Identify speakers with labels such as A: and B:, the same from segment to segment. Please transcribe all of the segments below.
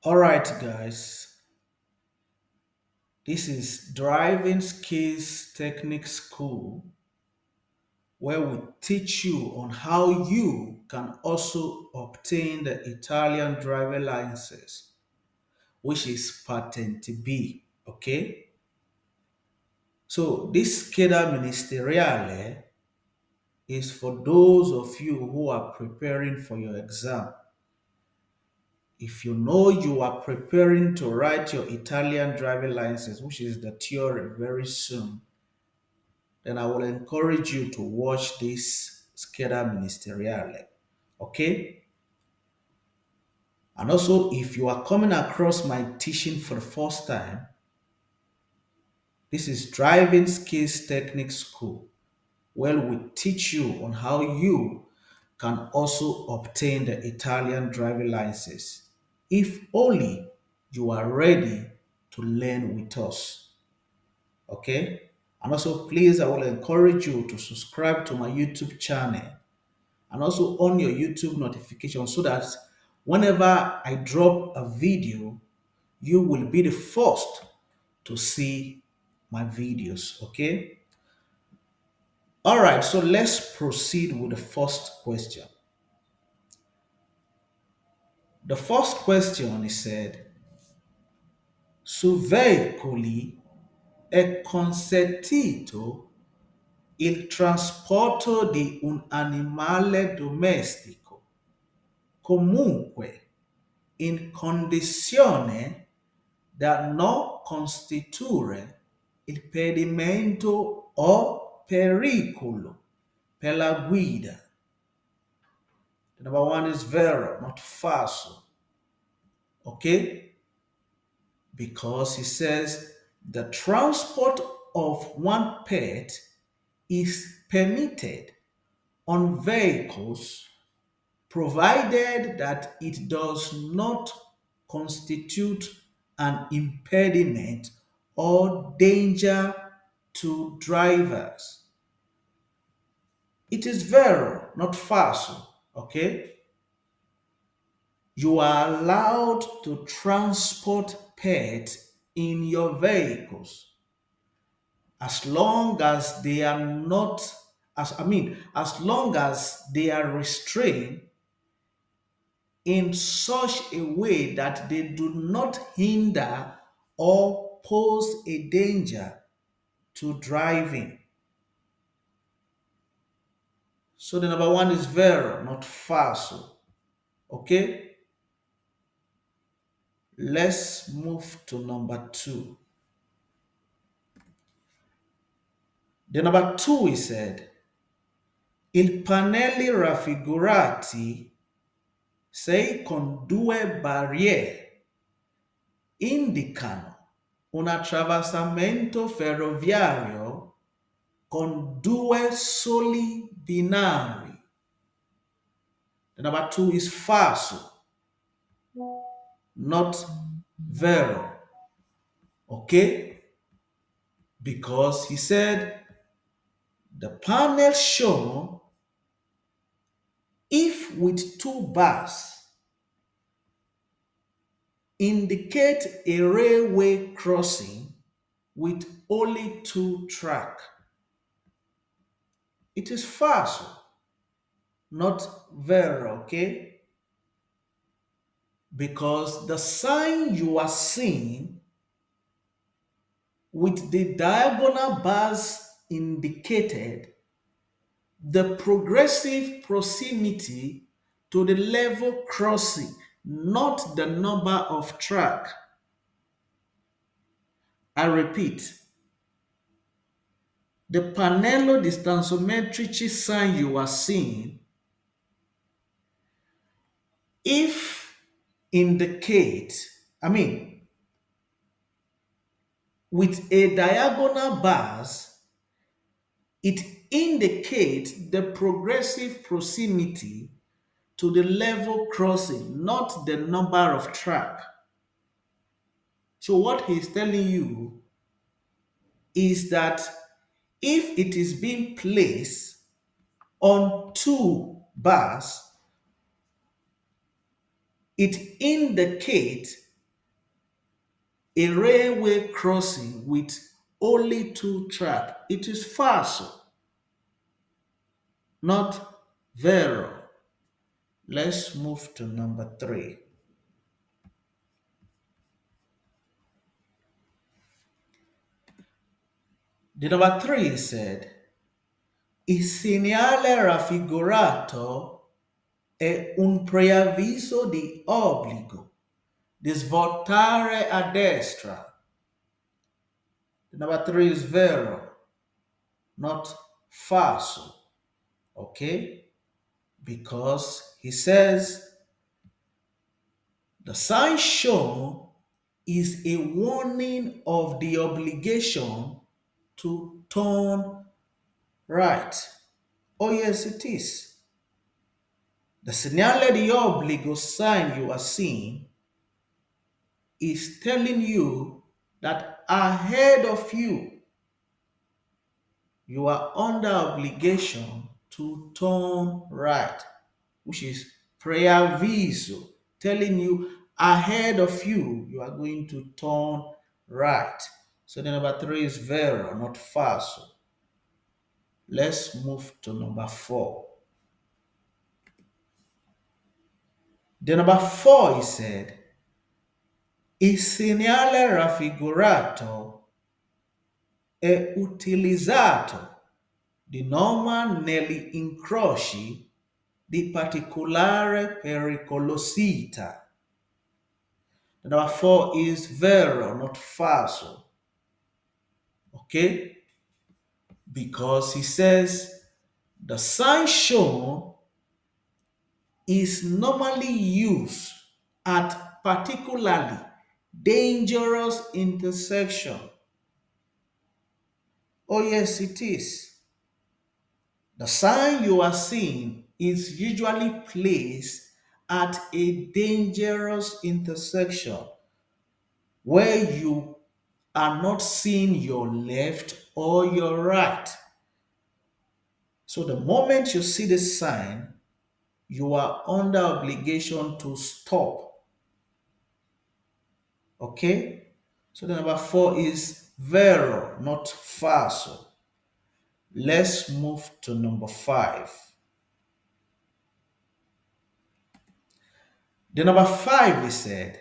A: All right, guys, this is Driving Skills Technique School, where we teach you on how you can also obtain the Italian driver license, which is Patent B. Okay, so this Scheda Ministeriale is for those of you who are preparing for your exam. If you know you are preparing to write your Italian driving license, which is the theory very soon, then I will encourage you to watch this Scheda Ministeriale. Okay? And also, if you are coming across my teaching for the first time, this is Driving Skills Technique School, where we teach you on how you can also obtain the Italian driving license, if only you are ready to learn with us. Okay? And also, please, I will encourage you to subscribe to my YouTube channel and also on your YouTube notification so that whenever I drop a video, you will be the first to see my videos. Okay? All right, so let's proceed with the first question. The first question is said, su veicoli è consentito il trasporto di un animale domestico, comunque in condizione da non costituire impedimento o pericolo per la guida. The number one is vero, not falso. Okay? Because he says the transport of one pet is permitted on vehicles provided that it does not constitute an impediment or danger to drivers. It is vero, not falso. Okay? You are allowed to transport pets in your vehicles as long as they are not as long as they are restrained in such a way that they do not hinder or pose a danger to driving. So the number one is vero, not falso. Okay? Let's move to number two. The number two is said, il pannelli raffigurati sei con due barriere indicano un attraversamento ferroviario con due soli binari. The number two is falso, not vero. Okay? Because he said the panel show if with two bars indicate a railway crossing with only two tracks. It is falso, not vero, okay? Because the sign you are seeing with the diagonal bars indicated the progressive proximity to the level crossing, not the number of track. I repeat, the pannello distanziometrici sign you are seeing, if indicate, with a diagonal bars, it indicates the progressive proximity to the level crossing, not the number of track. So what he's telling you is that if it is being placed on two bars, it indicates A railway crossing with only two tracks. It is false, not vero. Let's move to number three. The number three said, il segnale raffigurato è un preavviso di obbligo di svoltare a destra. The number three is vero, not falso. Okay? Because he says the sign shown is a warning of the obligation to turn right. Oh, yes, it is. The segnale di obbligo sign you are seeing is telling you that ahead of you, you are under obligation to turn right, which is prayer viso, telling you ahead of you, you are going to turn right. So the number three is vero, not falso. Let's move to number four. The number four, he said, il segnale raffigurato è utilizzato di norma negli incroci di particolare pericolosità. The number four is vero, not falso. Okay? Because he says the sign shown is normally used at particularly dangerous intersection. Oh, yes, it is. The sign you are seeing is usually placed at a dangerous intersection where you are not seeing your left or your right. So the moment you see this sign, you are under obligation to stop. Okay? So the number four is vero, not falso. Let's move to number five. The number five is said,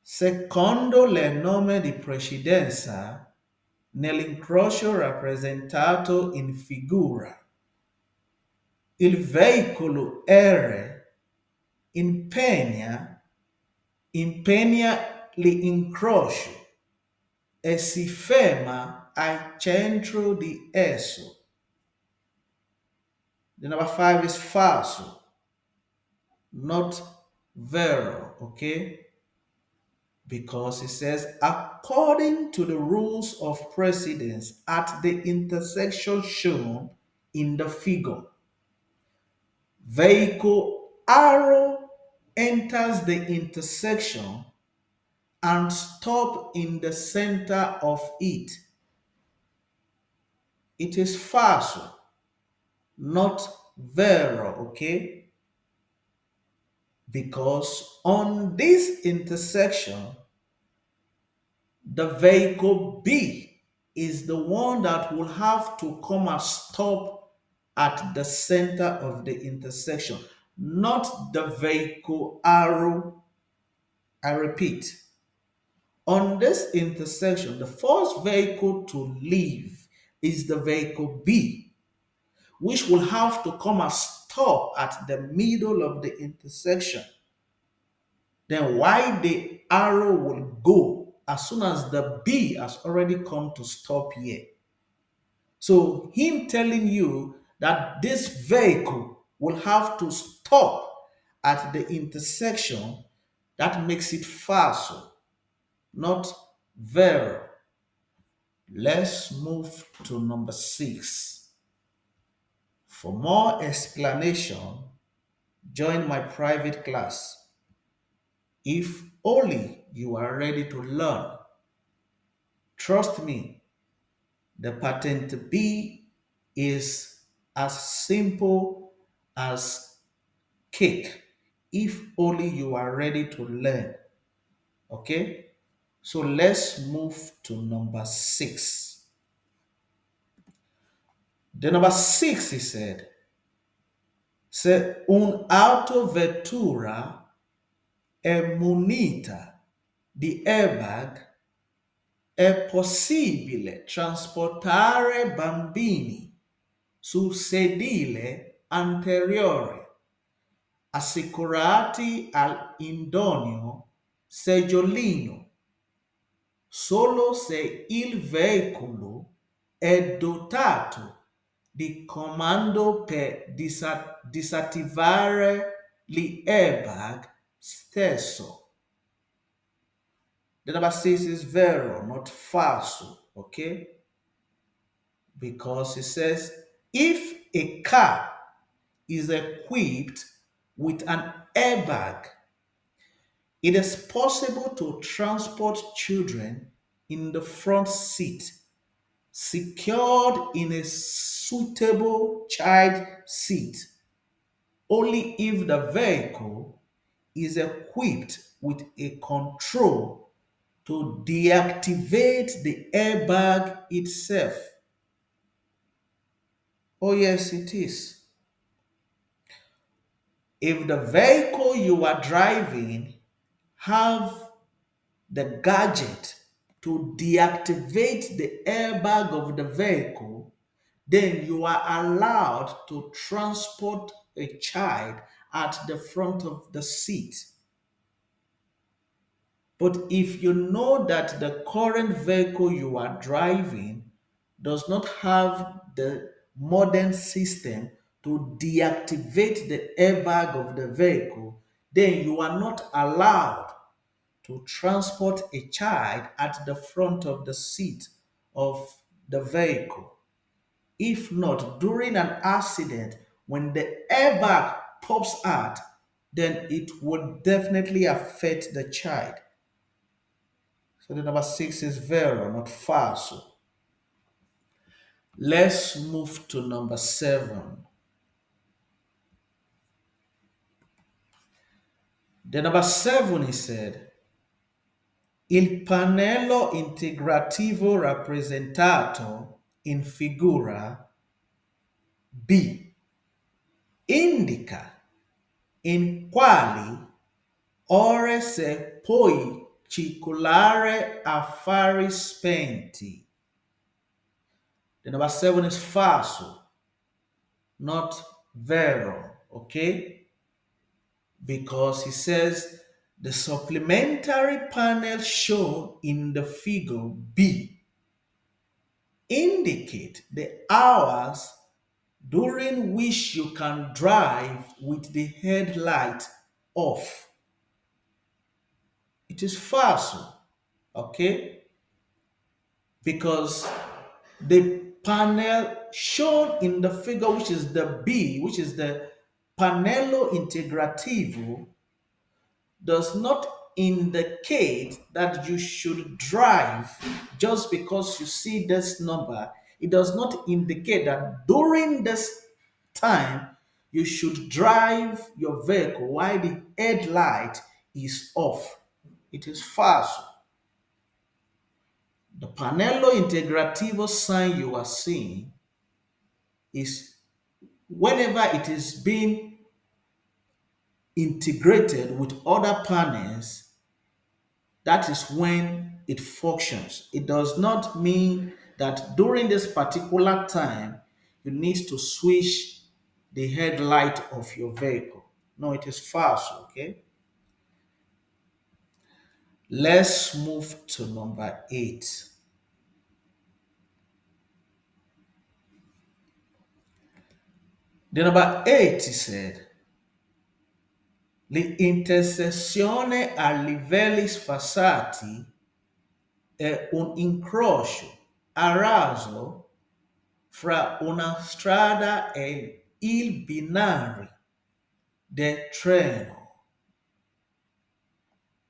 A: secondo le norme di precedenza nell'incrocio rappresentato in figura, il veicolo R impegna l'incrocio e si ferma al centro di esso. The number five is falso, not vero, okay? Because it says, according to the rules of precedence at the intersection shown in the figure, vehicle arrow enters the intersection and stop in the center of it. It is falso, not vero, okay? Because on this intersection, the vehicle B is the one that will have to come and stop at the center of the intersection, not the vehicle arrow. I repeat, on this intersection, the first vehicle to leave is the vehicle B, which will have to come and stop at the middle of the intersection. Then why the arrow will go as soon as the B has already come to stop here. So him telling you that this vehicle will have to stop at the intersection, that makes it falso, not vero. Let's move to number six. For more explanation, join my private class. If only you are ready to learn. Trust me, the patent B is as simple as cake if only you are ready to learn. Okay? So let's move to number six. The number six, he said, un'autovettura è munita di airbag, è possibile trasportare bambini sul sedile anteriore, assicurati all'idoneo seggiolino, solo se il veicolo è dotato di comando per disattivare l'airbag stesso. The number six is vero, not falso, okay? Because it says if a car is equipped with an airbag, it is possible to transport children in the front seat, secured in a suitable child seat, only if the vehicle is equipped with a control to deactivate the airbag itself. Oh, yes, it is. If the vehicle you are driving have the gadget to deactivate the airbag of the vehicle, then you are allowed to transport a child at the front of the seat. But if you know that the current vehicle you are driving does not have the modern system to deactivate the airbag of the vehicle, then you are not allowed to transport a child at the front of the seat of the vehicle. If not, during an accident, when the airbag pops out, then it would definitely affect the child. So the number six is vero, not falso. Let's move to number seven. The number seven, he said, il pannello integrativo rappresentato in figura B indica in quali ore se puoi circolare a fari spenti. The number seven is falso, not vero, okay? Because he says the supplementary panel shown in the figure B indicate the hours during which you can drive with the headlight off. It is falso, okay? Because the panel shown in the figure, which is the B, which is the pannello integrativo, does not indicate that you should drive just because you see this number. It does not indicate that during this time you should drive your vehicle while the headlight is off. It is false. The Pannello Integrativo sign you are seeing is whenever it is being integrated with other panels, that is when it functions. It does not mean that during this particular time you need to switch the headlight of your vehicle. No, it is false, okay? Let's move to number eight. The number eight, he said, l'intersezione a livelli sfasati è un incrocio a raso fra una strada e il binario del treno.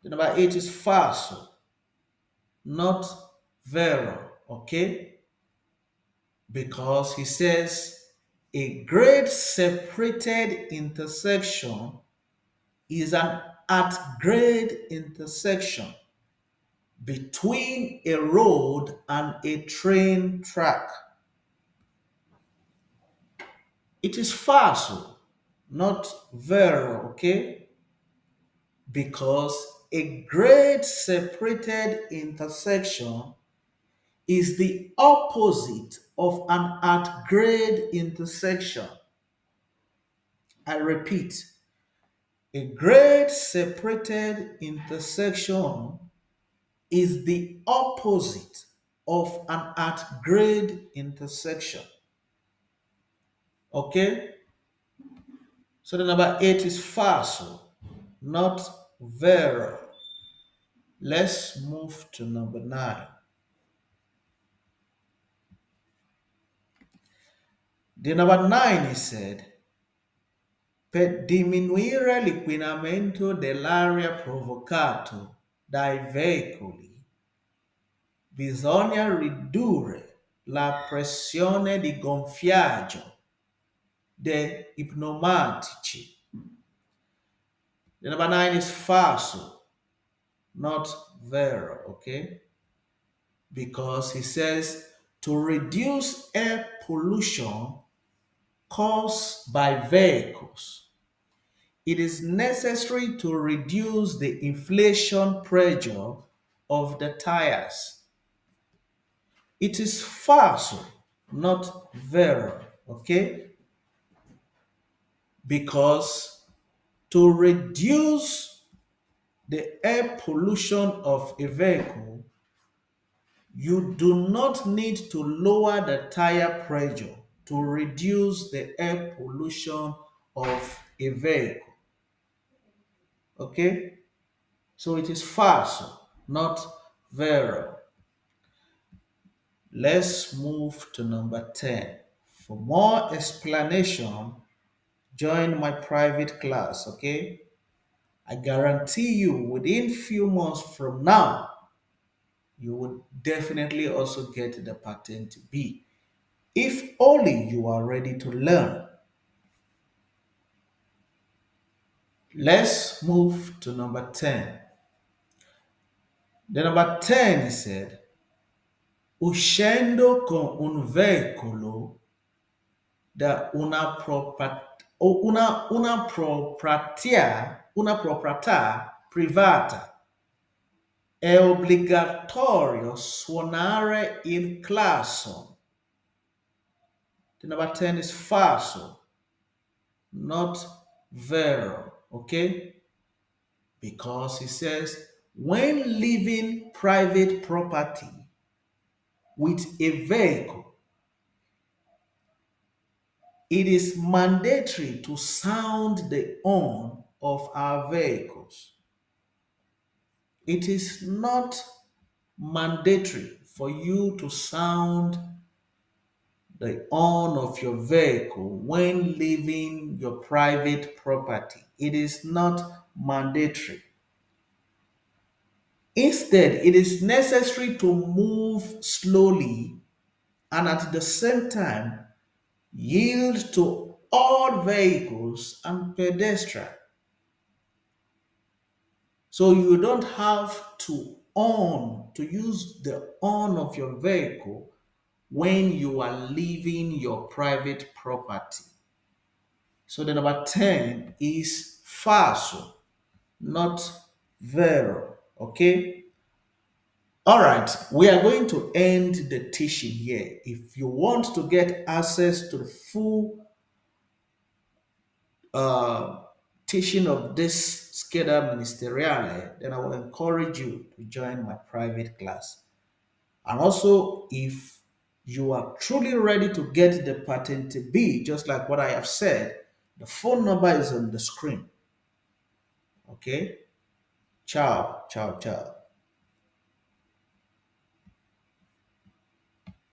A: The number eight is falso, not vero, okay? Because he says a grade separated intersection is an at grade intersection. between a road and a train track. It is falso, not vero, okay? Because a grade separated intersection is the opposite of an at grade intersection. I repeat, a grade separated intersection is the opposite of an at grade intersection. Okay? So the number 8 is falso, not vero. Let's move to number 9. The number 9 is said, per diminuire l'inquinamento dell'aria provocato dai veicoli, bisogna ridurre la pressione di gonfiaggio dei pneumatici. The number 9 is falso, not vero, okay? Because he says to reduce air pollution caused by vehicles, it is necessary to reduce the inflation pressure of the tires. It is falso, not vero, okay? Because to reduce the air pollution of a vehicle, you do not need to lower the tire pressure to reduce the air pollution of a vehicle. Okay? So it is false, not vero. Let's move to number 10. For more explanation, join my private class, okay? I guarantee you within few months from now, you will definitely also get the patent B. If only you are ready to learn. Let's move to number 10. The number 10 said, uscendo con un veicolo da una proprietà privata, è obbligatorio suonare il clacson. The number 10 is falso, not vero, okay? Because he says, when leaving private property with a vehicle, it is mandatory to sound the horn of our vehicles. It is not mandatory for you to sound the horn of your vehicle when leaving your private property. It is not mandatory. Instead, it is necessary to move slowly and at the same time yield to all vehicles and pedestrians. So you don't have to use the horn of your vehicle when you are leaving your private property. So the number 10 is falso, not vero. Okay? All right, we are going to end the teaching here. If you want to get access to the full uh, teaching of this Scheda Ministeriale, then I will encourage you to join my private class. And also, if you are truly ready to get the patent B, just like what I have said, the phone number is on the screen. Okay? Ciao, ciao, ciao.